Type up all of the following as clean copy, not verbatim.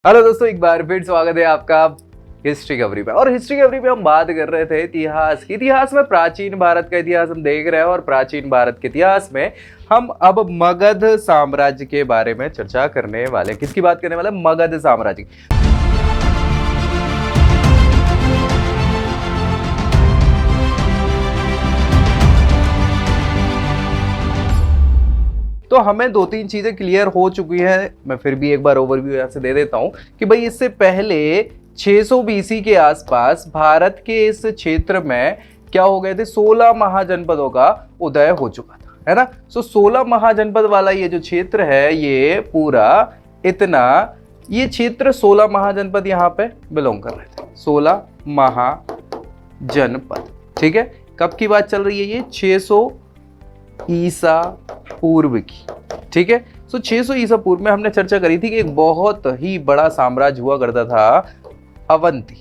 Hello दोस्तों, एक बार फिर स्वागत है आपका हिस्ट्री कवरी पे। और हिस्ट्री कवरी पे हम बात कर रहे थे इतिहास की। इतिहास में प्राचीन भारत का इतिहास हम देख रहे हैं और प्राचीन भारत के इतिहास में हम अब मगध साम्राज्य के बारे में चर्चा करने वाले। किसकी बात करने वाले? मगध साम्राज्य की। तो हमें दो तीन चीजें क्लियर हो चुकी हैं, मैं फिर भी एक बार ओवरव्यू यहां से दे देता हूं कि भाई इससे पहले 600 बीसी के आसपास भारत के इस क्षेत्र में क्या हो गए थे, 16 महाजनपदों का उदय हो चुका था, है ना। 16 महाजनपद वाला ये जो क्षेत्र है, ये पूरा इतना, ये क्षेत्र 16 महाजनपद यहाँ पे बिलोंग कर रहे थे। 16 महाजनपद, ठीक है। कब की बात चल रही है? ये 600 ईसा पूर्व की, ठीक है। 600 ईसा पूर्व में हमने चर्चा करी थी कि एक बहुत ही बड़ा साम्राज्य हुआ करता था, अवंती,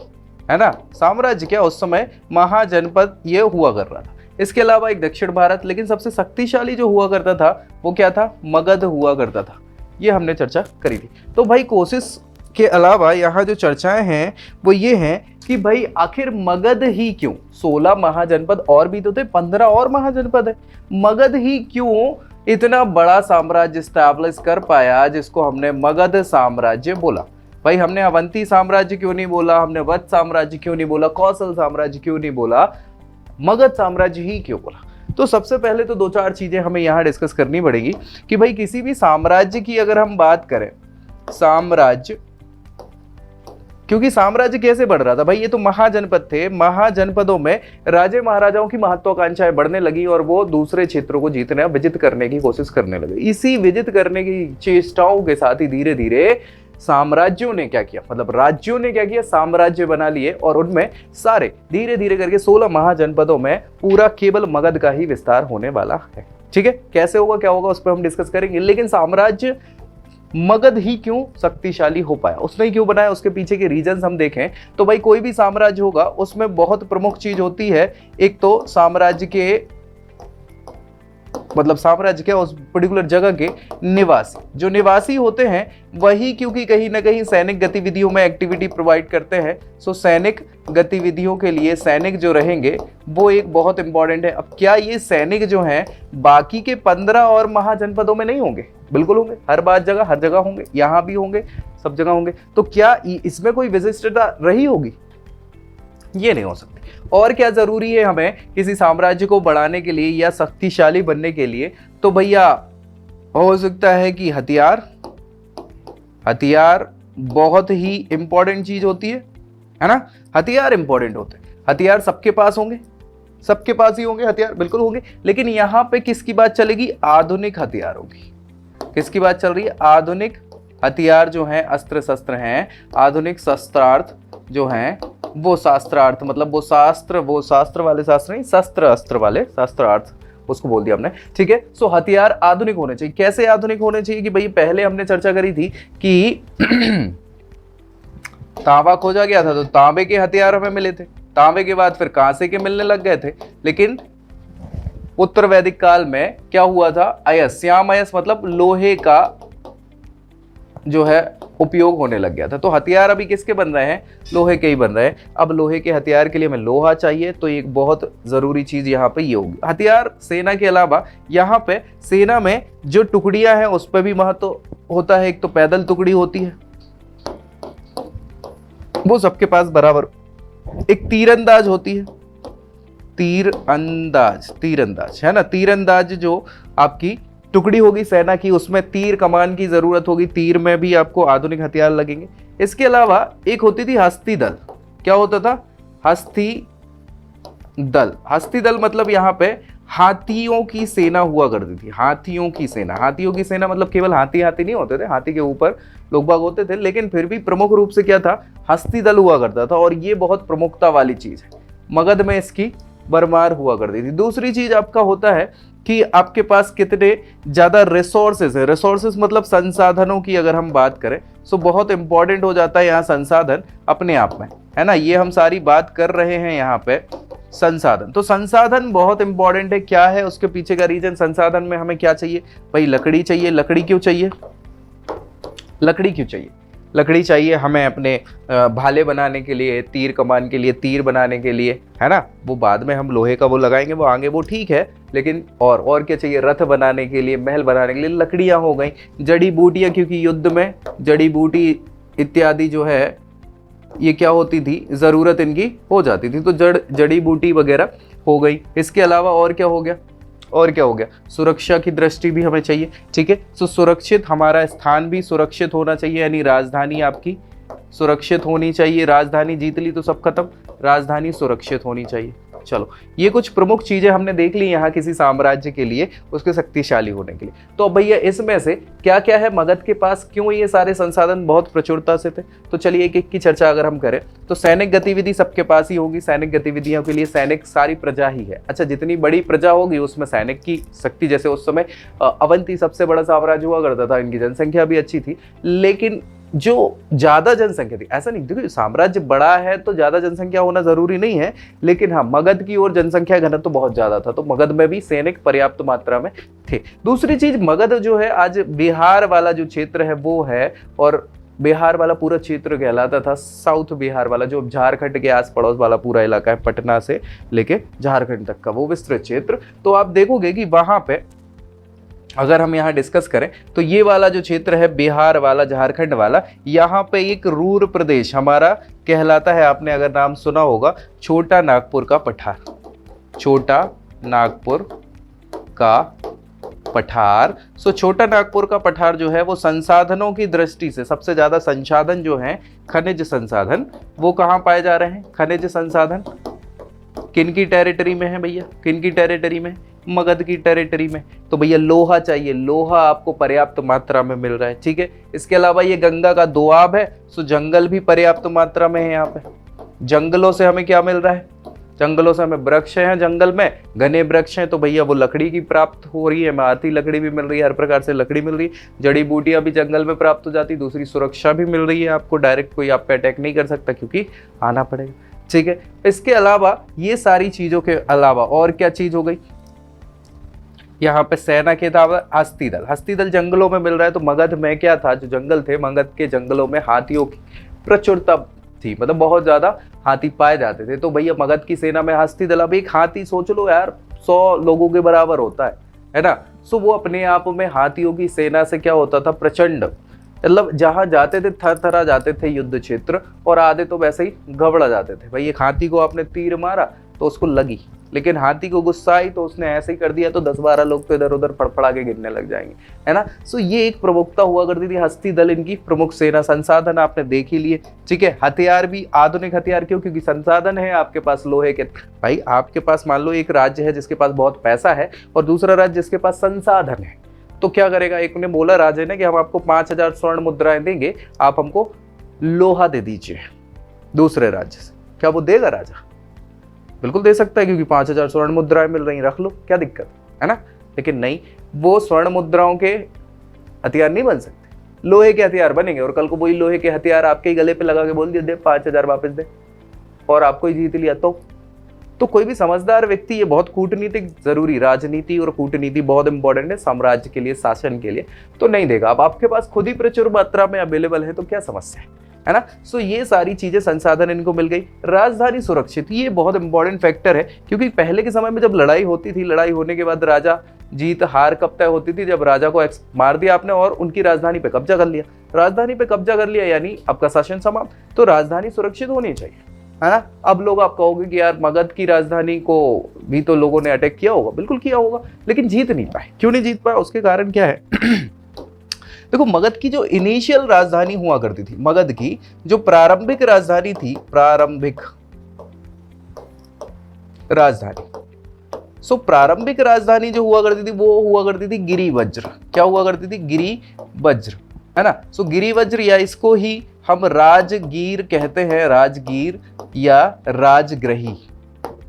है ना। साम्राज्य क्या, उस समय महाजनपद ये हुआ कर रहा था। इसके अलावा एक दक्षिण भारत, लेकिन सबसे शक्तिशाली जो हुआ करता था वो क्या था? मगध हुआ करता था। ये हमने चर्चा करी थी। तो भाई कोशिश के अलावा यहाँ जो चर्चाएं हैं वो ये हैं कि भाई आखिर मगध ही क्यों? 16 महाजनपद और भी तो थे, 15 और महाजनपद है। मगध ही क्यों इतना बड़ा साम्राज्य स्टैब्लिश कर पाया जिसको हमने मगध साम्राज्य बोला? भाई हमने अवंती साम्राज्य क्यों नहीं बोला, हमने वत्स साम्राज्य क्यों नहीं बोला, कौशल साम्राज्य क्यों नहीं बोला, मगध साम्राज्य ही क्यों बोला? तो सबसे पहले तो दो चार चीजें हमें यहाँ डिस्कस करनी पड़ेगी कि भाई किसी भी साम्राज्य की अगर हम बात करें, साम्राज्य, क्योंकि साम्राज्य कैसे बढ़ रहा था भाई? ये तो महाजनपद थे। महाजनपदों में राजे महाराजाओं की महत्वाकांक्षाएं बढ़ने लगी और वो दूसरे क्षेत्रों को जीतने, विजित करने की कोशिश करने लगे। इसी विजित करने की चेष्टाओं के साथ ही धीरे धीरे साम्राज्यों ने क्या किया, मतलब राज्यों ने क्या किया, साम्राज्य बना लिए और उनमें सारे धीरे धीरे करके 16 महाजनपदों में पूरा केवल मगध का ही विस्तार होने वाला है, ठीक है। कैसे होगा, क्या होगा, उस पर हम डिस्कस करेंगे। लेकिन साम्राज्य मगध ही क्यों शक्तिशाली हो पाया, उसने क्यों बनाया, उसके पीछे के रीजंस हम देखें तो भाई कोई भी साम्राज्य होगा उसमें बहुत प्रमुख चीज होती है। एक तो साम्राज्य के, मतलब साम्राज्य के उस पर्टिकुलर जगह के निवासी, जो निवासी होते हैं वही क्योंकि कहीं ना कहीं सैनिक गतिविधियों में एक्टिविटी प्रोवाइड करते हैं। सो सैनिक गतिविधियों के लिए सैनिक जो रहेंगे वो एक बहुत इंपॉर्टेंट है। अब क्या ये सैनिक जो हैं बाकी के 15 और महाजनपदों में नहीं होंगे? बिल्कुल होंगे, हर जगह होंगे, यहाँ भी होंगे, सब जगह होंगे। तो क्या इसमें कोई विशिष्टता रही होगी? ये नहीं हो सकती। और क्या जरूरी है हमें किसी साम्राज्य को बढ़ाने के लिए या शक्तिशाली बनने के लिए? तो भैया हो सकता है कि हथियार बहुत ही इंपॉर्टेंट चीज होती है ना। हथियार इंपॉर्टेंट होते हैं। हथियार सबके पास होंगे, सबके पास ही होंगे हथियार, बिल्कुल होंगे। लेकिन यहां पे किसकी बात चलेगी? आधुनिक हथियारों की। किसकी बात चल रही है? आधुनिक हथियार जो हैं, अस्त्र शस्त्र हैं, आधुनिक शस्त्रार्थ जो हैं, वो शास्त्रार्थ, मतलब वो शास्त्र वाले शास्त्र नहीं, शस्त्र अस्त्र वाले शास्त्रार्थ, उसको बोल दिया हमने, ठीक है। सो हथियार आधुनिक होने चाहिए। कैसे आधुनिक होने चाहिए? कि भाई पहले हमने चर्चा करी थी कि तांबा खोजा गया था तो तांबे के हथियार हमें मिले थे, तांबे के बाद फिर कांसे के मिलने लग गए थे। लेकिन उत्तर वैदिक काल में क्या हुआ था? अयस, श्याम अयस मतलब लोहे का जो है उपयोग होने लग गया था। तो हथियार अभी किसके बन रहे हैं? लोहे के ही बन रहे हैं। अब लोहे के हथियार के लिए हमें लोहा चाहिए, तो एक बहुत जरूरी चीज यहाँ पे ये होगी हथियार। सेना के अलावा यहाँ पे सेना में जो टुकड़ियां हैं उस पर भी महत्व होता है। एक तो पैदल टुकड़ी होती है, वो सबके पास बराबर। एक तीरंदाज होती है, तीरंदाज है ना। तीरंदाज जो आपकी टुकड़ी होगी सेना की, उसमें तीर कमान की जरूरत होगी, तीर में भी आपको आधुनिक हथियार लगेंगे। इसके अलावा एक होती थी हस्ती दल। क्या होता था? हस्ती दल मतलब यहाँ पे हाथियों की सेना हुआ करती थी। हाथियों की सेना मतलब केवल हाथी नहीं होते थे, हाथी के ऊपर लोग बाग होते थे, लेकिन फिर भी प्रमुख रूप से क्या था? हस्ती दल हुआ करता था। और ये बहुत प्रमुखता वाली चीज है, मगध में इसकी बरमार हुआ करती थी। दूसरी चीज आपका होता है कि आपके पास कितने ज्यादा रिसोर्सेज है। रिसोर्सेज मतलब संसाधनों की अगर हम बात करें, सो बहुत इंपॉर्टेंट हो जाता है यहाँ संसाधन अपने आप में, है ना। ये हम सारी बात कर रहे हैं यहाँ पे संसाधन। तो संसाधन बहुत इंपॉर्टेंट है। क्या है उसके पीछे का रीजन? संसाधन में हमें क्या चाहिए भाई? लकड़ी चाहिए। लकड़ी क्यों चाहिए? लकड़ी चाहिए हमें अपने भाले बनाने के लिए, तीर कमान के लिए, तीर बनाने के लिए, है ना। वो बाद में हम लोहे का वो लगाएंगे, वो आगे वो ठीक है, लेकिन और क्या चाहिए, रथ बनाने के लिए, महल बनाने के लिए लकड़ियाँ हो गई। जड़ी बूटियाँ, क्योंकि युद्ध में जड़ी बूटी इत्यादि जो है ये क्या होती थी, ज़रूरत इनकी हो जाती थी, तो जड़ी बूटी वगैरह हो गई। इसके अलावा और क्या हो गया, और क्या हो गया, सुरक्षा की दृष्टि भी हमें चाहिए, ठीक है। तो सुरक्षित, हमारा स्थान भी सुरक्षित होना चाहिए, यानी राजधानी आपकी सुरक्षित होनी चाहिए। राजधानी जीत ली तो सब खत्म, राजधानी सुरक्षित होनी चाहिए। चलो, ये कुछ प्रमुख चीजें हमने देख ली यहाँ किसी साम्राज्य के लिए, उसके शक्तिशाली होने के लिए। तो अब भैया इसमें से क्या क्या है मगध के पास, क्यों ये सारे संसाधन बहुत प्रचुरता से थे। तो चलिए एक एक की चर्चा अगर हम करें तो सैनिक गतिविधि सबके पास ही होगी, सैनिक गतिविधियों के लिए सैनिक सारी प्रजा ही है। अच्छा, जितनी बड़ी प्रजा होगी उसमें सैनिक की शक्ति, जैसे उस समय अवंती सबसे बड़ा साम्राज्य हुआ करता था, इनकी जनसंख्या भी अच्छी थी, लेकिन जो ज्यादा जनसंख्या थी, ऐसा नहीं, देखो साम्राज्य बड़ा है तो ज्यादा जनसंख्या होना जरूरी नहीं है, लेकिन हाँ मगध की ओर जनसंख्या घनत्व तो बहुत ज्यादा था, तो मगध में भी सैनिक पर्याप्त मात्रा में थे। दूसरी चीज, मगध जो है आज बिहार वाला जो क्षेत्र है वो है, और बिहार वाला पूरा क्षेत्र कहलाता था साउथ बिहार वाला, जो झारखंड के आस पड़ोस वाला पूरा इलाका है, पटना से लेके झारखंड तक का वो विस्तृत क्षेत्र। तो आप देखोगे कि वहां पे अगर हम यहाँ डिस्कस करें तो ये वाला जो क्षेत्र है बिहार वाला, झारखंड वाला, यहाँ पे एक रूर प्रदेश हमारा कहलाता है। आपने अगर नाम सुना होगा छोटा नागपुर का पठार, छोटा नागपुर का पठार। सो छोटा नागपुर का पठार जो है वो संसाधनों की दृष्टि से सबसे ज्यादा संसाधन जो है, खनिज संसाधन, वो कहाँ पाए जा रहे हैं, खनिज संसाधन किन की टेरिटरी में है भैया, किन की टेरिटरी में, मगध की टेरिटरी में। तो भैया लोहा चाहिए, लोहा आपको पर्याप्त मात्रा में मिल रहा है, ठीक है। इसके अलावा ये गंगा का दोआब है, सो जंगल भी पर्याप्त मात्रा में है यहाँ पे। जंगलों से हमें क्या मिल रहा है, जंगलों से हमें वृक्ष हैं, जंगल में घने वृक्ष हैं, तो भैया वो लकड़ी की प्राप्त हो रही है, इमारती लकड़ी भी मिल रही है, हर प्रकार से लकड़ी मिल रही है, जड़ी बूटियां भी जंगल में प्राप्त हो जाती, दूसरी सुरक्षा भी मिल रही है आपको, डायरेक्ट कोई आप पे अटैक नहीं कर सकता क्योंकि आना पड़ेगा, ठीक है। इसके अलावा ये सारी चीजों के अलावा और क्या चीज हो गई, यहाँ पे सेना के अलावा हस्ती दल, हस्ती दल जंगलों में मिल रहा है। तो मगध में क्या था, जो जंगल थे, मगध के जंगलों में हाथियों की प्रचुरता थी, मतलब बहुत ज्यादा हाथी पाए जाते थे। तो भैया मगध की सेना में हस्ती दल, अब एक हाथी सोच लो यार 100 लोगों के बराबर होता है ना। सो वो अपने आप में हाथियों की सेना से क्या होता था, प्रचंड, मतलब जहां जाते थे थर थरा जाते थे युद्ध क्षेत्र, और आधे तो वैसे ही घबरा जाते थे। भाई एक हाथी को आपने तीर मारा तो उसको लगी, लेकिन हाथी को गुस्सा आई तो उसने ऐसे ही कर दिया तो 10-12 लोग तो इधर उधर फड़फड़ा के गिरने लग जाएंगे, है ना। सो ये एक प्रमुखता हुआ करती थी, हस्ती दल इनकी प्रमुख सेना। संसाधन आपने देख ही लिए, ठीक है। हथियार भी आधुनिक हथियार, क्यों, क्योंकि संसाधन है आपके पास लोहे के। भाई आपके पास मान लो एक राज्य है जिसके पास बहुत पैसा है और दूसरा राज्य जिसके पास संसाधन है, तो क्या करेगा, एक ने बोला राजा ने कि हम आपको 5000 स्वर्ण मुद्राएं देंगे, आप हमको लोहा दे दीजिए दूसरे राज्य से। क्या वो देगा राजा, बिल्कुल दे सकता है, क्योंकि 5000 स्वर्ण मुद्राएं मिल रही, रख लो, क्या दिक्कत है ना। लेकिन नहीं, वो स्वर्ण मुद्राओं के हथियार नहीं बन सकते, लोहे के हथियार बनेंगे, और कल को वही लोहे के हथियार आपके ही गले पे लगा के बोल दिया दे 5000 वापस दे, और आपको ही जीत लिया। तो कोई भी समझदार व्यक्ति, ये बहुत कूटनीतिक जरूरी, राजनीति और कूटनीति बहुत इंपॉर्टेंट है साम्राज्य के लिए, शासन के लिए, तो नहीं देगा। अब आपके पास खुद ही प्रचुर मात्रा में अवेलेबल है तो क्या समस्या है ना। सो ये सारी चीजें, संसाधन इनको मिल गई। राजधानी सुरक्षित, ये बहुत इंपॉर्टेंट फैक्टर है, क्योंकि पहले के समय में जब लड़ाई होती थी, लड़ाई होने के बाद राजा जीत हार कब तय होती थी, जब राजा को मार दिया आपने और उनकी राजधानी पे कब्जा कर लिया। राजधानी पे कब्जा कर लिया यानी आपका शासन समाप्त, तो राजधानी सुरक्षित होनी चाहिए, है ना। अब लोग आप कहोगे कि यार मगध की राजधानी को भी तो लोगों ने अटैक किया होगा, बिल्कुल किया होगा, लेकिन जीत नहीं पाए। क्यों नहीं जीत पाए, उसके कारण क्या है देखो, मगध की जो इनिशियल राजधानी हुआ करती थी, मगध की जो प्रारंभिक राजधानी थी, प्रारंभिक राजधानी, सो प्रारंभिक राजधानी जो हुआ करती थी वो हुआ करती थी गिरिवज्र। क्या हुआ करती थी, गिरिवज्र, है ना। सो गिरिवज्र, या इसको ही हम राजगीर कहते हैं, राजगीर या राजग्रही,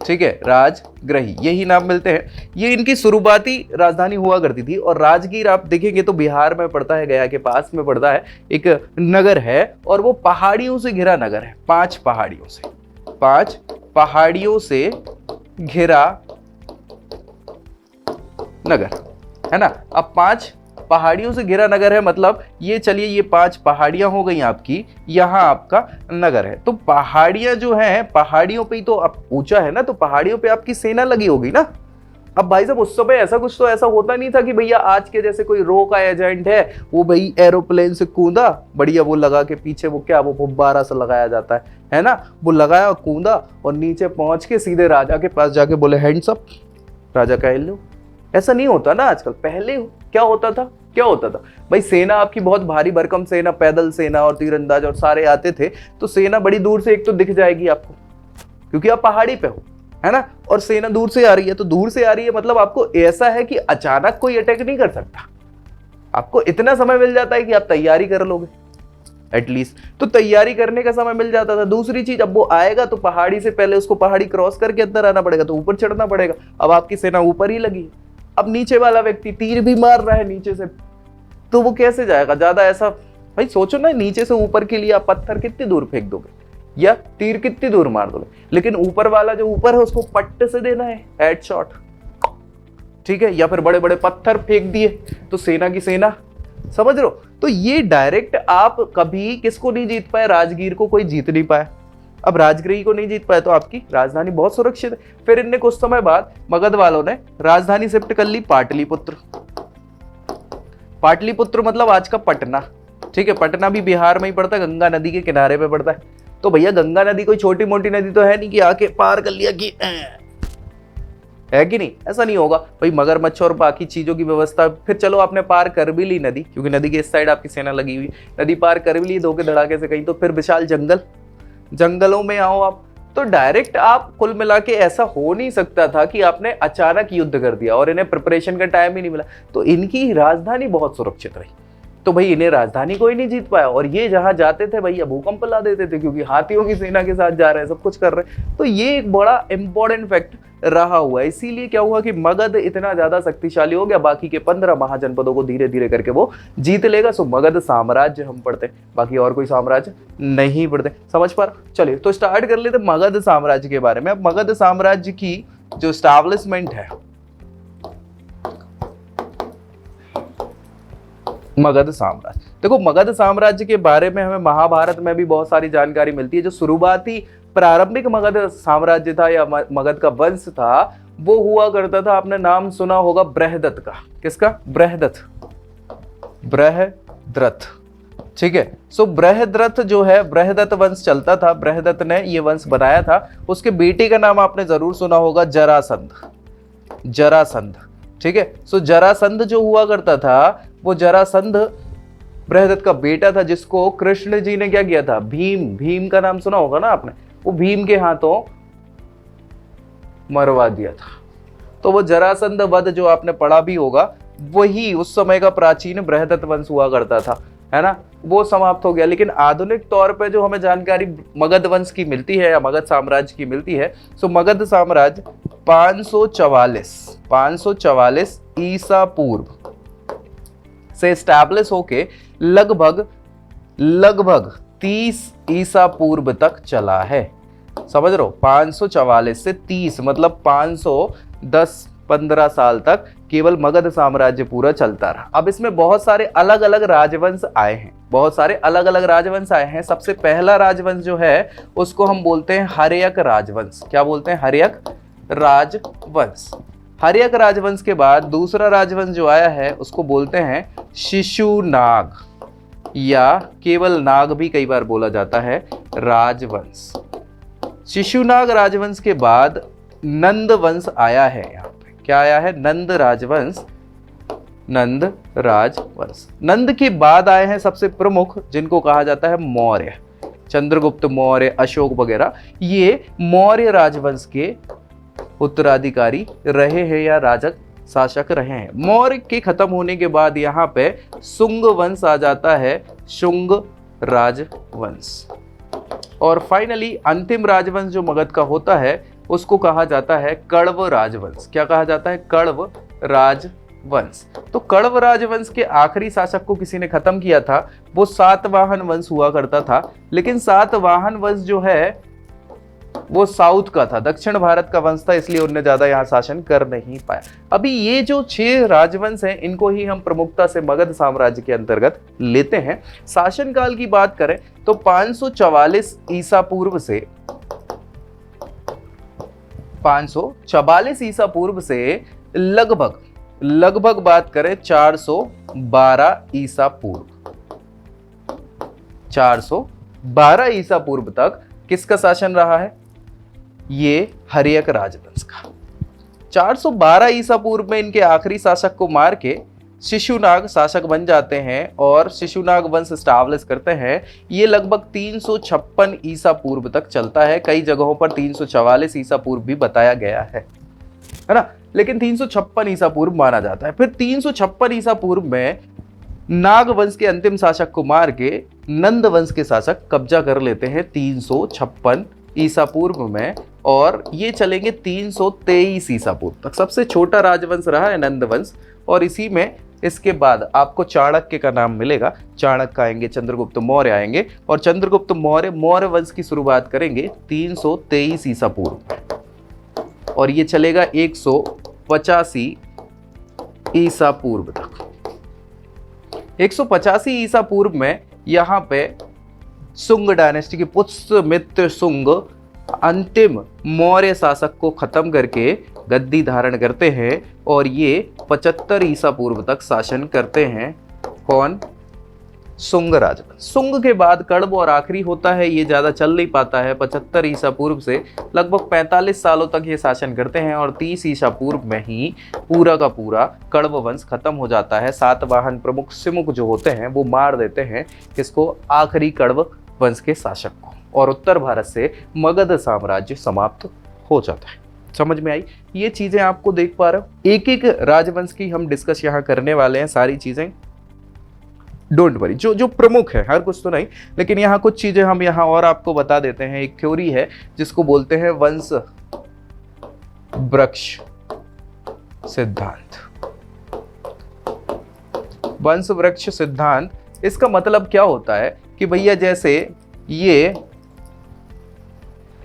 ठीक है, राजग्रही, यही नाम मिलते हैं। ये इनकी शुरुआती राजधानी हुआ करती थी। और राजगीर आप देखेंगे तो बिहार में पड़ता है, गया के पास में पड़ता है, एक नगर है, और वो पहाड़ियों से घिरा नगर है, 5 पहाड़ियों से घिरा नगर, है ना। अब 5 पहाड़ियों से घिरा नगर है, मतलब ये चलिए ये 5 पहाड़ियां हो गई आपकी, यहाँ आपका नगर है। तो पहाड़ियां जो हैं, पहाड़ियों पे ही तो अब ऊंचा है ना, तो पहाड़ियों पे आपकी सेना लगी होगी ना। अब भाई साहब उस समय ऐसा कुछ तो ऐसा होता नहीं था कि भैया आज के जैसे कोई रो का एजेंट है वो भाई एरोप्लेन से कूदा बढ़िया, वो लगा के पीछे वो क्या वो फुब्बारा सा लगाया जाता है ना, वो लगाया कूदा और नीचे पहुंच के सीधे राजा के पास जाके बोले हैंड्स अप, राजा कह लो। ऐसा नहीं होता ना आजकल। पहले क्या होता था, क्या होता था भाई, सेना आपकी बहुत भारी भरकम सेना, पैदल सेना और तीरंदाज और सारे आते थे, तो सेना बड़ी दूर से एक तो दिख जाएगी आपको, क्योंकि आप पहाड़ी पे हो, है ना, और सेना दूर से आ रही है, तो दूर से आ रही है मतलब आपको ऐसा है कि अचानक कोई अटैक नहीं कर सकता, आपको इतना समय मिल जाता है कि आप तैयारी कर लोगे एटलीस्ट, तो तैयारी करने का समय मिल जाता था। दूसरी चीज, अब वो आएगा तो पहाड़ी से पहले उसको पहाड़ी क्रॉस करके अंदर आना पड़ेगा, तो ऊपर चढ़ना पड़ेगा। अब आपकी सेना ऊपर ही लगी है, अब नीचे वाला व्यक्ति तीर भी मार रहा है नीचे से, तो वो कैसे जाएगा? ज्यादा ऐसा भाई सोचो ना, नीचे से ऊपर के लिए आप पत्थर कितनी दूर फेंक दोगे या तीर कितनी दूर मार दोगे, लेकिन ऊपर वाला जो ऊपर है उसको पट्टे से देना है, हेडशॉट, ठीक है, या फिर बड़े बड़े पत्थर फेंक दिए तो सेना की सेना, समझ रहे हो? तो ये डायरेक्ट आप कभी किसको नहीं जीत पाए, राजगीर को कोई जीत नहीं पाया। अब राजगीर को नहीं जीत पाए तो आपकी राजधानी बहुत सुरक्षित है। फिर इनने कुछ समय बाद मगध वालों ने राजधानी शिफ्ट कर ली पाटलिपुत्र। पाटलिपुत्र मतलब आज का पटना, ठीक है, पटना भी बिहार में ही पड़ता है, गंगा नदी के किनारे पे पड़ता है। तो भैया गंगा नदी कोई छोटी मोटी नदी तो है नहीं कि आके पार कर लिया कि है कि नहीं, ऐसा नहीं होगा भाई। मगरमच्छ और बाकी चीजों की व्यवस्था, फिर चलो आपने पार कर भी ली नदी, क्योंकि नदी के इस साइड आपकी सेना लगी हुई, नदी पार कर भी ली धोखे धड़ाके से कहीं, तो फिर विशाल जंगल, जंगलों में आओ आप। तो डायरेक्ट आप कुल मिला के ऐसा हो नहीं सकता था कि आपने अचानक युद्ध कर दिया और इन्हें प्रिपरेशन का टाइम ही नहीं मिला, तो इनकी राजधानी बहुत सुरक्षित रही। तो भाई इन्हें राजधानी कोई नहीं जीत पाया, और ये जहां जाते थे भैया भूकंप ला देते थे, क्योंकि हाथियों की सेना के साथ जा रहे हैं, सब कुछ कर रहे हैं। तो ये एक बड़ा इंपॉर्टेंट फैक्ट रहा हुआ है। इसीलिए क्या हुआ कि मगध इतना ज्यादा शक्तिशाली हो गया, बाकी के 15 महाजनपदों को धीरे धीरे करके वो जीत लेगा। सो मगध साम्राज्य हम पढ़ते, बाकी और कोई साम्राज्य नहीं पढ़ते, समझ पा रहे? चलिए तो स्टार्ट कर लेते मगध साम्राज्य के बारे में। अब मगध साम्राज्य की जो स्टैब्लिशमेंट है, मगध साम्राज्य, देखो मगध साम्राज्य के बारे में हमें महाभारत में भी बहुत सारी जानकारी मिलती है। जो शुरुआती प्रारंभिक मगध साम्राज्य था या मगध का वंश था, वो हुआ करता था, आपने नाम सुना होगा बृहदत्त का। किसका? बृहदत्त, बृहद्रथ, ठीक है। सो बृहद्रथ जो है, बृहदत्त वंश चलता था, बृहदत्त ने ये वंश बनाया था। उसके बेटे का नाम आपने जरूर सुना होगा, जरासंध, जरासंध, ठीक है। सो जरासंध जो हुआ करता था, वो जरासंध बृहदत्त का बेटा था, जिसको कृष्ण जी ने क्या किया था, भीम, भीम का नाम सुना होगा ना आपने, वो भीम के हाथों मरवा दिया था। तो वो जरासंध वध जो आपने पढ़ा भी होगा, वही उस समय का प्राचीन बृहदत्त वंश हुआ करता था, है ना, वो समाप्त हो गया। लेकिन आधुनिक तौर पे जो हमें जानकारी मगध वंश की मिलती है या मगध साम्राज्य की मिलती है, सो मगध साम्राज्य 544 ईसा पूर्व से स्टैब्लिश होके लगभग 30 ईसा पूर्व तक चला है, समझ रहे हो? 544 से 30 मतलब 510-15 साल तक केवल मगध साम्राज्य पूरा चलता रहा। अब इसमें बहुत सारे अलग अलग राजवंश आए हैं, बहुत सारे अलग अलग राजवंश आए हैं। सबसे पहला राजवंश जो है उसको हम बोलते हैं हर्यक राजवंश। क्या बोलते हैं? हर्यक राजवंश। हर्यक राजवंश के बाद दूसरा राजवंश जो आया है उसको बोलते हैं शिशुनाग, या केवल नाग भी कई बार बोला जाता है, राजवंश। शिशुनाग राजवंश के बाद नंद वंश आया है। यहाँ पे क्या आया है? नंद राजवंश, नंद राजवंश। नंद के बाद आए हैं सबसे प्रमुख, जिनको कहा जाता है मौर्य, चंद्रगुप्त मौर्य, अशोक वगैरह। ये मौर्य राजवंश के उत्तराधिकारी रहे हैं या राजक शासक रहे हैं। मौर्य के खत्म होने के बाद यहाँ पे शुंग वंश आ जाता है, शुंग राजवंश। और फाइनली अंतिम राजवंश जो मगध का होता है उसको कहा जाता है कण्व राजवंश। क्या कहा जाता है? कण्व राजवंश। तो कण्व राजवंश के आखिरी शासक को किसी ने खत्म किया था, वो सातवाहन वंश हुआ करता था। लेकिन सातवाहन वंश जो है वो साउथ का था, दक्षिण भारत का वंश था, इसलिए उन्होंने ज्यादा यहाँ शासन कर नहीं पाया। अभी ये जो 6 राजवंश हैं इनको ही हम प्रमुखता से मगध साम्राज्य के अंतर्गत लेते हैं। शासनकाल की बात करें तो 544 ईसा पूर्व से 544 ईसा पूर्व से लगभग बात करें 412 ईसा पूर्व, 412 ईसा पूर्व तक किसका शासन रहा है? ये हर्यक राजवंश का। 412 ईसा पूर्व में इनके आखिरी शासक को मार के शिशुनाग शासक बन जाते हैं और शिशुनाग वंश स्टैब्लिश करते हैं। ये लगभग 356 ईसा पूर्व तक चलता है, कई जगहों पर 344 ईसा पूर्व भी बताया गया है ना, लेकिन 356 ईसा पूर्व माना जाता है। फिर 356 ईसा पूर्व में नाग वंश के अंतिम शासक को मार के नंद वंश के शासक कब्जा कर लेते हैं 356 ईसा पूर्व में, और ये चलेंगे 323 ईसा पूर्व तक। सबसे छोटा राजवंश रहा है नंद वंश, और इसी में इसके बाद आपको चाणक्य का नाम मिलेगा। चाणक्य आएंगे, चंद्रगुप्त मौर्य आएंगे, और चंद्रगुप्त मौर्य वंश की शुरुआत करेंगे 323 ईसा पूर्व में, और ये चलेगा 185 ईसा पूर्व तक। 185 ईसा पूर्व में यहाँ पे सुंग डायनेस्टी के पुष्यमित्र सुंग अंतिम मौर्य शासक को खत्म करके गद्दी धारण करते हैं, और ये 75 ईसा पूर्व तक शासन करते हैं। कौन? सुंग राजवंश। सुंग के बाद कण्व और आखिरी होता है, ये ज्यादा चल नहीं पाता है। 75 ईसा पूर्व से लगभग 45 सालों तक ये शासन करते हैं, और 30 ईसा पूर्व में ही पूरा का पूरा कण्व वंश खत्म हो जाता है। सातवाहन प्रमुख सिमुक जो होते हैं वो मार देते हैं किसको? आखिरी कण्व वंश के शासक को, और उत्तर भारत से मगध साम्राज्य समाप्त हो जाता है। समझ में आई? ये चीजें आपको देख पा रहे हो, एक एक राजवंश की हम डिस्कस यहाँ करने वाले हैं, सारी चीजें। डोंट वरी, जो प्रमुख है, हर कुछ तो नहीं, लेकिन यहाँ कुछ चीजें हम यहाँ और आपको बता देते हैं। एक थ्योरी है जिसको बोलते हैं वंश वृक्ष सिद्धांत। वंश वृक्ष सिद्धांत, इसका मतलब क्या होता है कि भैया जैसे ये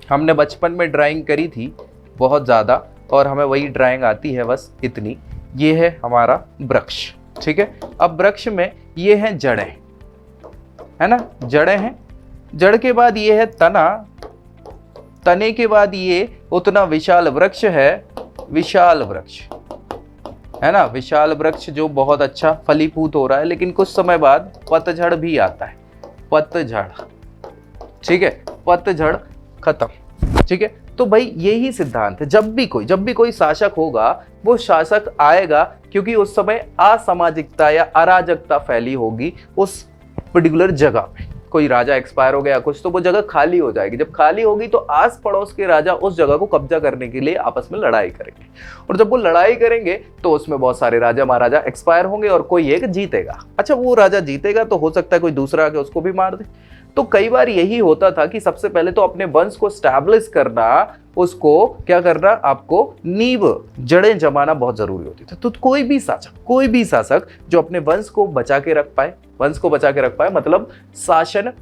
हमने बचपन में ड्राइंग करी थी बहुत ज़्यादा, और हमें वही ड्राइंग आती है बस इतनी। ये है हमारा वृक्ष, ठीक है। अब वृक्ष में ये हैं जड़ें, है ना, जड़ें हैं। जड़ के बाद ये है तना, तने के बाद ये उतना विशाल वृक्ष है, विशाल वृक्ष, है ना, विशाल वृक्ष जो बहुत अच्छा फलीभूत हो रहा है। लेकिन कुछ समय बाद पतझड़ भी आता है, पतझड़, ठीक है, पतझड़ खत्म, ठीक है। तो भाई यही सिद्धांत है, जब भी कोई शासक होगा वो शासक आएगा क्योंकि उस समय असामाजिकता या अराजकता फैली होगी उस पर्टिकुलर जगह पे। कोई राजा एक्सपायर हो गया कुछ, तो वो जगह खाली हो जाएगी। जब खाली होगी तो आस पड़ोस के राजा उस जगह को कब्जा करने के लिए आपस में लड़ाई करेंगे, और जब वो लड़ाई करेंगे तो उसमें बहुत सारे राजा महाराजा एक्सपायर होंगे और कोई एक जीतेगा। अच्छा, वो राजा जीतेगा तो हो सकता है कोई दूसरा आके उसको भी मार दे। तो कई बार यही होता था कि सबसे पहले तो अपने वंश को स्टैब्लिश करना, उसको क्या करना, आपको नींव जड़ें जमाना बहुत जरूरी होती थी। तो कोई भी शासक जो अपने वंश को बचा के रख पाए, मतलब शासन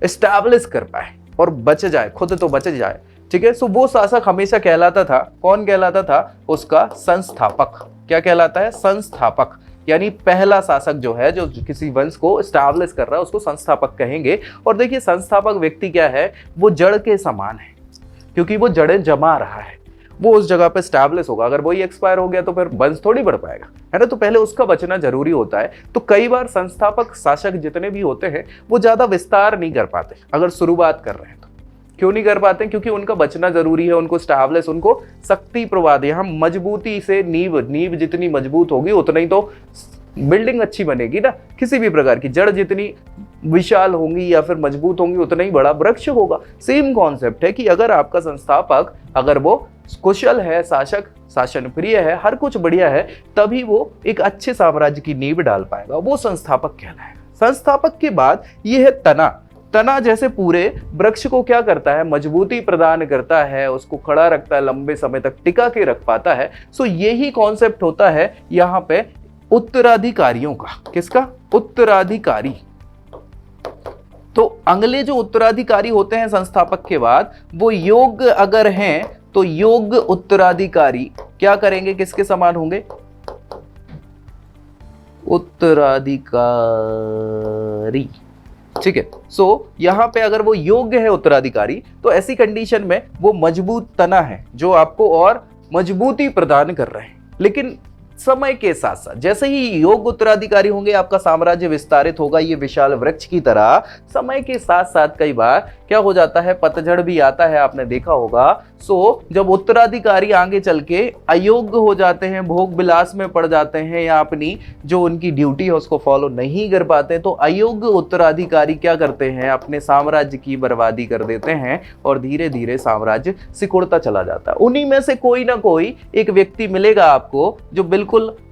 स्टैब्लिश कर पाए और बच जाए, खुद तो बच जाए, ठीक है। सो वो शासक हमेशा कहलाता था, कौन कहलाता था? उसका संस्थापक। क्या कहलाता है? संस्थापक। यानी पहला शासक जो है, जो किसी वंश को स्टैब्लिश कर रहा है, उसको संस्थापक कहेंगे। और देखिए, संस्थापक व्यक्ति क्या है? वो जड़ के समान है, क्योंकि वो जड़ें जमा रहा है, वो उस जगह पे स्टैब्लिश होगा। अगर वही एक्सपायर हो गया तो फिर वंश थोड़ी बढ़ पाएगा, है ना। तो पहले उसका बचना जरूरी होता है। तो कई बार संस्थापक शासक जितने भी होते हैं वो ज्यादा विस्तार नहीं कर पाते अगर शुरुआत कर रहे हैं तो। क्यों नहीं कर पाते? क्योंकि उनका बचना जरूरी है, उनको स्टैब्लिश, उनको शक्ति प्रवाद, यहाँ मजबूती से नींव जितनी मजबूत होगी उतना ही तो बिल्डिंग अच्छी बनेगी ना। किसी भी प्रकार की जड़ जितनी विशाल होंगी या फिर मजबूत होंगी उतना ही बड़ा वृक्ष होगा। सेम कॉन्सेप्ट है कि अगर आपका संस्थापक, अगर वो कुशल है, शासक शासन प्रिय है, हर कुछ बढ़िया है, तभी वो एक अच्छे साम्राज्य की नींव डाल पाएगा, वो संस्थापक कहलाएगा। संस्थापक के बाद ये है तना जैसे पूरे वृक्ष को क्या करता है? मजबूती प्रदान करता है, उसको खड़ा रखता है, लंबे समय तक टिका के रख पाता है। सो यही कॉन्सेप्ट होता है यहाँ पे उत्तराधिकारियों का। किसका? उत्तराधिकारी। तो अगले जो उत्तराधिकारी होते हैं संस्थापक के बाद, वो योग्य अगर हैं तो योग्य उत्तराधिकारी क्या करेंगे, किसके समान होंगे, उत्तराधिकारी। ठीक है, सो यहां पे अगर वो योग्य है उत्तराधिकारी, तो ऐसी कंडीशन में वो मजबूत तना है जो आपको और मजबूती प्रदान कर रहे हैं। लेकिन समय के साथ साथ जैसे ही योग्य उत्तराधिकारी होंगे, आपका साम्राज्य विस्तारित होगा ये विशाल वृक्ष की तरह। समय के साथ साथ कई बार क्या हो जाता है, पतझड़ भी आता है, आपने देखा होगा। सो जब उत्तराधिकारी आगे चल के अयोग्य हो जाते हैं, भोग विलास में पड़ जाते हैं, या अपनी जो उनकी ड्यूटी है उसको फॉलो नहीं कर पाते, तो अयोग्य उत्तराधिकारी क्या करते हैं, अपने साम्राज्य की बर्बादी कर देते हैं और धीरे धीरे साम्राज्य सिकुड़ता चला जाता है। उन्हीं में से कोई ना कोई एक व्यक्ति मिलेगा आपको जो बिल्कुल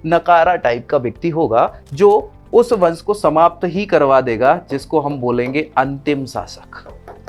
नकारा टाइप का व्यक्ति होगा, जो उस वंश को समाप्त ही करवा देगा, जिसको हम बोलेंगे अंतिम शासक,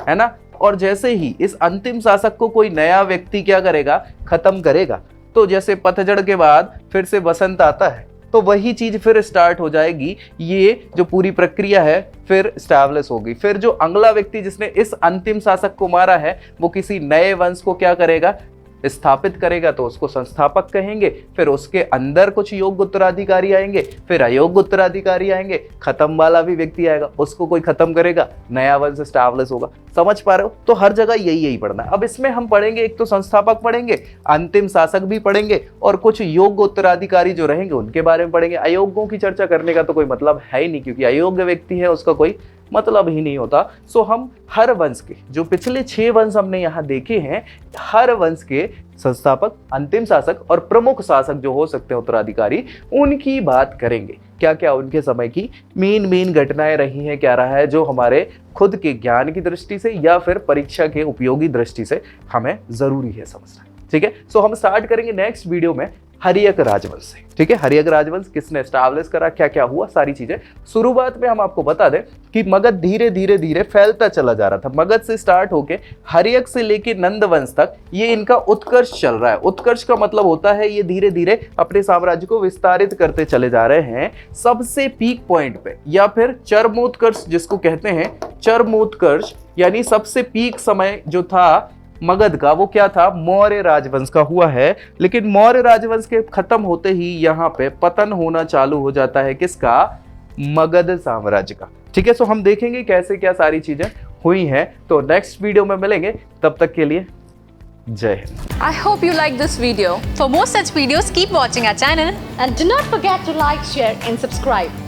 है ना। और जैसे ही इस अंतिम शासक को कोई नया व्यक्ति क्या करेगा, खत्म करेगा, तो जैसे पतझड़ के बाद फिर से बसंत आता है, तो वही चीज फिर स्टार्ट हो जाएगी। ये जो पूरी प्रक्रिया है फिर स्टैब्लिश होगी। फिर जो अगला व्यक्ति जिसने इस अंतिम शासक को मारा है, वो किसी नए वंश को क्या करेगा, स्थापित करेगा, तो उसको संस्थापक कहेंगे। फिर उसके अंदर कुछ योग्य उत्तराधिकारी आएंगे, फिर अयोग्य उत्तराधिकारी आएंगे, खत्म वाला भी व्यक्ति आएगा, उसको कोई खत्म करेगा, नया वंश स्टैब्लिश होगा। समझ पा रहे हो? तो हर जगह यही पढ़ना है। अब इसमें हम पढ़ेंगे, एक तो संस्थापक पढ़ेंगे, अंतिम शासक भी पढ़ेंगे, और कुछ योग्य उत्तराधिकारी जो रहेंगे उनके बारे में पढ़ेंगे। अयोग्यों की चर्चा करने का तो कोई मतलब है ही नहीं, क्योंकि अयोग्य व्यक्ति है उसका कोई मतलब ही नहीं होता। सो हम हर वंश के जो पिछले 6 वंश हमने यहाँ देखे हैं, हर वंश के संस्थापक, अंतिम शासक और प्रमुख शासक जो हो सकते हैं उत्तराधिकारी, उनकी बात करेंगे। क्या क्या उनके समय की मेन घटनाएं रही हैं, क्या रहा है जो हमारे खुद के ज्ञान की दृष्टि से या फिर परीक्षा के उपयोगी दृष्टि से हमें जरूरी है समझना। ठीक है, सो हम स्टार्ट करेंगे नेक्स्ट वीडियो में हर्यक राजवंश से। ठीक है, हर्यक राजवंश किसने एस्टैब्लिश करा, क्या क्या हुआ, सारी चीजें। शुरुआत में हम आपको बता दें कि मगध धीरे धीरे फैलता चला जा रहा था। मगध से स्टार्ट होके हर्यक से लेके नंद वंश तक ये इनका उत्कर्ष चल रहा है। उत्कर्ष का मतलब होता है ये धीरे धीरे अपने साम्राज्य को विस्तारित करते चले जा रहे हैं। सबसे पीक पॉइंट पे या फिर चरमोत्कर्ष जिसको कहते हैं, चरमोत्कर्ष यानी सबसे पीक समय जो था मगध का, वो क्या था, मौर्य राजवंश का हुआ है। लेकिन मौर्य राजवंश के खत्म होते ही यहाँ पे पतन होना चालू हो जाता है, किसका, मगध साम्राज्य का। ठीक है, सो हम देखेंगे कैसे क्या सारी चीजें हुई हैं। तो नेक्स्ट वीडियो में मिलेंगे, तब तक के लिए जय Hind. I hope you like this video. For more such videos, keep watching our channel and do not forget to like, share and subscribe.